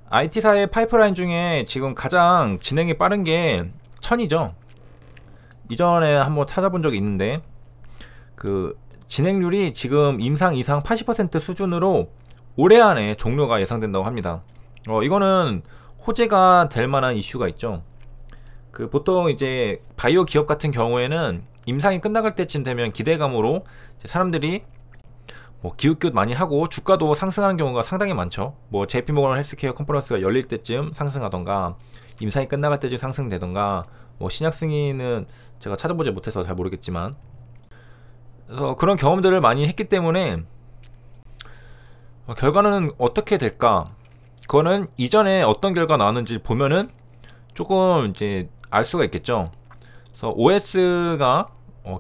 IT사의 파이프라인 중에 지금 가장 진행이 빠른 게 천이죠. 이전에 한번 찾아본 적이 있는데 그 진행률이 지금 임상 이상 80% 수준으로 올해 안에 종료가 예상된다고 합니다. 이거는 호재가 될 만한 이슈가 있죠. 그 보통 이제 바이오 기업 같은 경우에는 임상이 끝나갈 때쯤 되면 기대감으로 사람들이 뭐 기웃기웃 많이 하고 주가도 상승하는 경우가 상당히 많죠. 뭐 JP모건 헬스케어 컨퍼런스가 열릴 때쯤 상승하던가 임상이 끝나갈 때쯤 상승되던가, 뭐 신약 승인은 제가 찾아보지 못해서 잘 모르겠지만, 그래서 그런 경험들을 많이 했기 때문에 결과는 어떻게 될까, 그거는 이전에 어떤 결과 나왔는지 보면은 조금 이제 알 수가 있겠죠. 그래서 OS가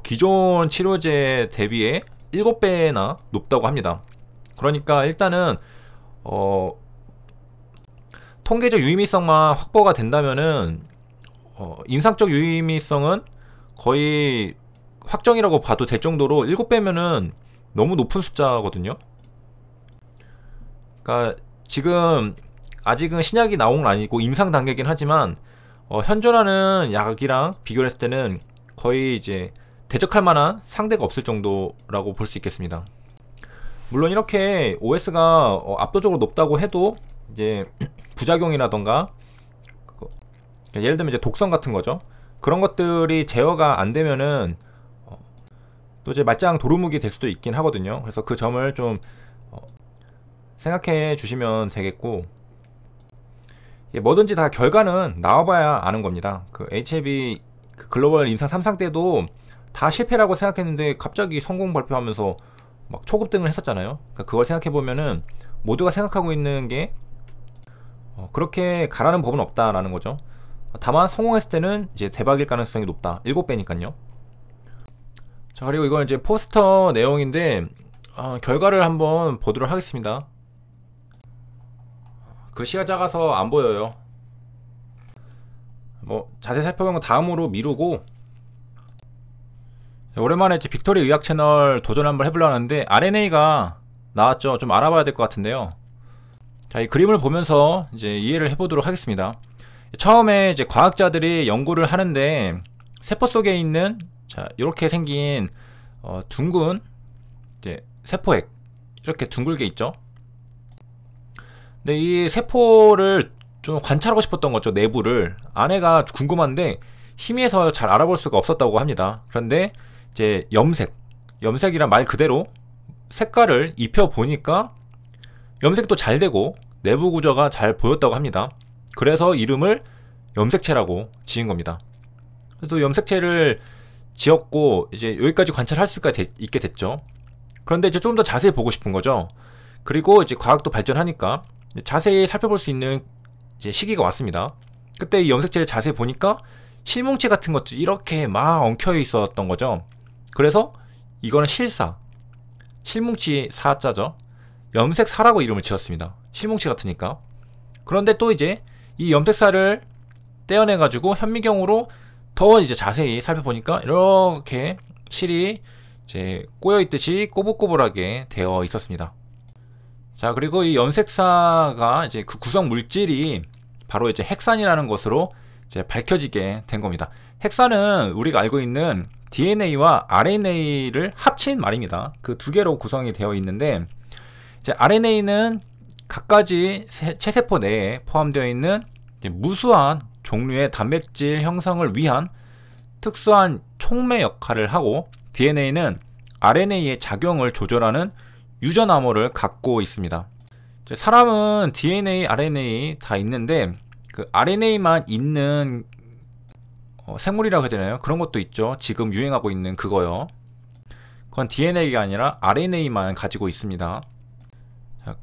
기존 치료제 대비에 7배나 높다고 합니다. 그러니까 일단은 통계적 유의미성만 확보가 된다면은 임상적 유의미성은 거의 확정이라고 봐도 될 정도로 7배면은 너무 높은 숫자거든요. 그러니까 지금 아직은 신약이 나온 건 아니고 임상 단계긴 하지만 현존하는 약이랑 비교를 했을 때는 거의 이제 대적할 만한 상대가 없을 정도라고 볼 수 있겠습니다. 물론 이렇게 OS가 압도적으로 높다고 해도 이제 부작용이라던가 예를 들면 이제 독성 같은 거죠. 그런 것들이 제어가 안 되면은 또 이제 말짱 도루묵이 될 수도 있긴 하거든요. 그래서 그 점을 좀 생각해 주시면 되겠고, 뭐든지 다 결과는 나와봐야 아는 겁니다. 그 HIV 그 글로벌 임상 3상 때도 다 실패라고 생각했는데 갑자기 성공 발표하면서 막 초급등을 했었잖아요. 그러니까 그걸 생각해보면은 모두가 생각하고 있는 게 그렇게 가라는 법은 없다라는 거죠. 다만 성공했을 때는 이제 대박일 가능성이 높다. 7배니까요. 자, 그리고 이건 이제 포스터 내용인데 결과를 한번 보도록 하겠습니다. 글씨가 작아서 안 보여요. 뭐 자세히 살펴보면 다음으로 미루고, 오랜만에 이제 빅토리 의학 채널 도전 한번 해보려고 하는데 RNA가 나왔죠. 좀 알아봐야 될 것 같은데요. 자, 이 그림을 보면서 이제 이해를 해보도록 하겠습니다. 처음에 이제 과학자들이 연구를 하는데 세포 속에 있는 자 이렇게 생긴 둥근 이제 세포액, 이렇게 둥글게 있죠. 근데 이 세포를 좀 관찰하고 싶었던 거죠. 내부를, 안에가 궁금한데 희미해서 잘 알아볼 수가 없었다고 합니다. 그런데 이제 염색이란 말 그대로 색깔을 입혀 보니까 염색도 잘 되고 내부 구조가 잘 보였다고 합니다. 그래서 이름을 염색체라고 지은 겁니다. 그래서 염색체를 지었고 이제 여기까지 관찰할 수가 있게 됐죠. 그런데 이제 조금 더 자세히 보고 싶은 거죠. 그리고 이제 과학도 발전하니까 자세히 살펴볼 수 있는 이제 시기가 왔습니다. 그때 이 염색체를 자세히 보니까 실뭉치 같은 것도 이렇게 막 엉켜 있었던 거죠. 그래서 이거는 실뭉치 사자죠. 염색사라고 이름을 지었습니다. 실뭉치 같으니까. 그런데 또 이제 이 염색사를 떼어내 가지고 현미경으로 더 이제 자세히 살펴보니까 이렇게 실이 이제 꼬여 있듯이 꼬불꼬불하게 되어 있었습니다. 자, 그리고 이 염색사가 이제 그 구성 물질이 바로 이제 헥산이라는 것으로 이제 밝혀지게 된 겁니다. 헥산은 우리가 알고 있는 DNA와 RNA를 합친 말입니다. 그 두 개로 구성이 되어 있는데, 이제 RNA는 각가지 체세포 내에 포함되어 있는 무수한 종류의 단백질 형성을 위한 특수한 촉매 역할을 하고, DNA는 RNA의 작용을 조절하는 유전 암호를 갖고 있습니다. 사람은 DNA, RNA 다 있는데 그 RNA만 있는 생물이라고 해야 되나요? 그런 것도 있죠. 지금 유행하고 있는 그거요. 그건 DNA가 아니라 RNA만 가지고 있습니다. 자,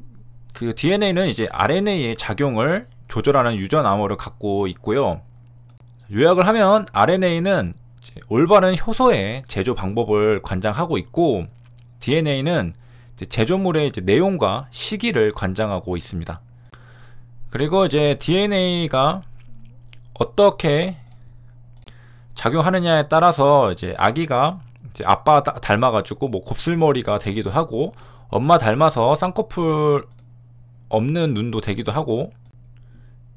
그 DNA는 이제 RNA의 작용을 조절하는 유전 암호를 갖고 있고요. 요약을 하면 RNA는 올바른 효소의 제조 방법을 관장하고 있고, DNA는 제조물의 내용과 시기를 관장하고 있습니다. 그리고 이제 DNA가 어떻게 작용하느냐에 따라서 이제 아기가 이제 아빠 닮아가지고 뭐 곱슬머리가 되기도 하고, 엄마 닮아서 쌍꺼풀 없는 눈도 되기도 하고,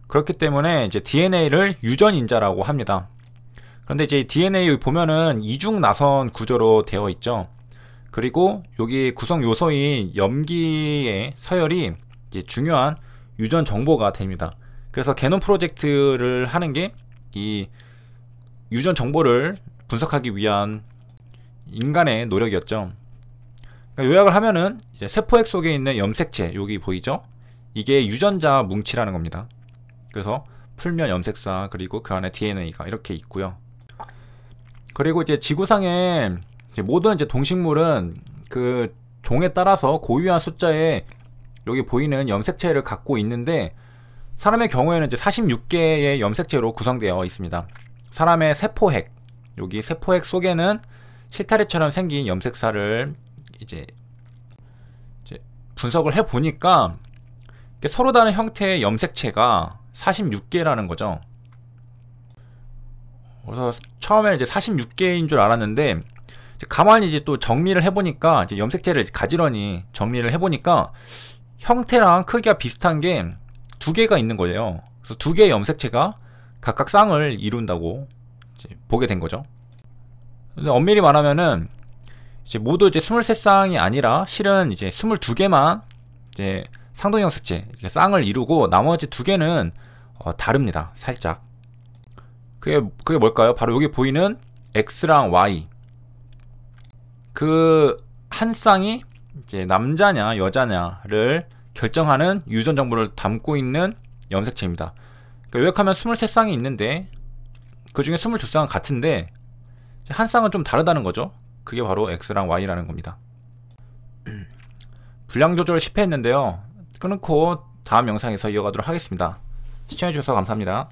그렇기 때문에 이제 DNA를 유전인자라고 합니다. 그런데 이제 DNA 보면은 이중 나선 구조로 되어 있죠. 그리고 여기 구성 요소인 염기의 서열이 이제 중요한 유전 정보가 됩니다. 그래서 게놈 프로젝트를 하는 게 이 유전 정보를 분석하기 위한 인간의 노력이었죠. 그러니까 요약을 하면은 이제 세포핵 속에 있는 염색체, 여기 보이죠? 이게 유전자 뭉치라는 겁니다. 그래서 풀면 염색사, 그리고 그 안에 DNA가 이렇게 있고요. 그리고 이제 지구상에 이제 모든 이제 동식물은 그 종에 따라서 고유한 숫자의 여기 보이는 염색체를 갖고 있는데, 사람의 경우에는 이제 46개의 염색체로 구성되어 있습니다. 사람의 세포핵, 여기 세포핵 속에는 실타래처럼 생긴 염색사를 이제 분석을 해 보니까 서로 다른 형태의 염색체가 46개라는 거죠. 그래서 처음에 이제 46개인 줄 알았는데, 가만히 이제 또 정리를 해보니까, 이제 염색체를 가지런히 정리를 해보니까 형태랑 크기가 비슷한 게 두 개가 있는 거예요. 그래서 두 개의 염색체가 각각 쌍을 이룬다고 이제 보게 된 거죠. 근데 엄밀히 말하면은 이제 모두 이제 23쌍이 아니라 실은 이제 22개만 이제 상동 염색체 쌍을 이루고, 나머지 두 개는 다릅니다. 살짝. 그게 뭘까요? 바로 여기 보이는 X랑 Y. 그 한 쌍이 이제 남자냐 여자냐를 결정하는 유전 정보를 담고 있는 염색체입니다. 그러니까 요약하면 23쌍이 있는데 그 중에 22쌍은 같은데 한 쌍은 좀 다르다는 거죠. 그게 바로 X랑 Y라는 겁니다. 분량 조절 실패했는데요. 끊고 다음 영상에서 이어가도록 하겠습니다. 시청해주셔서 감사합니다.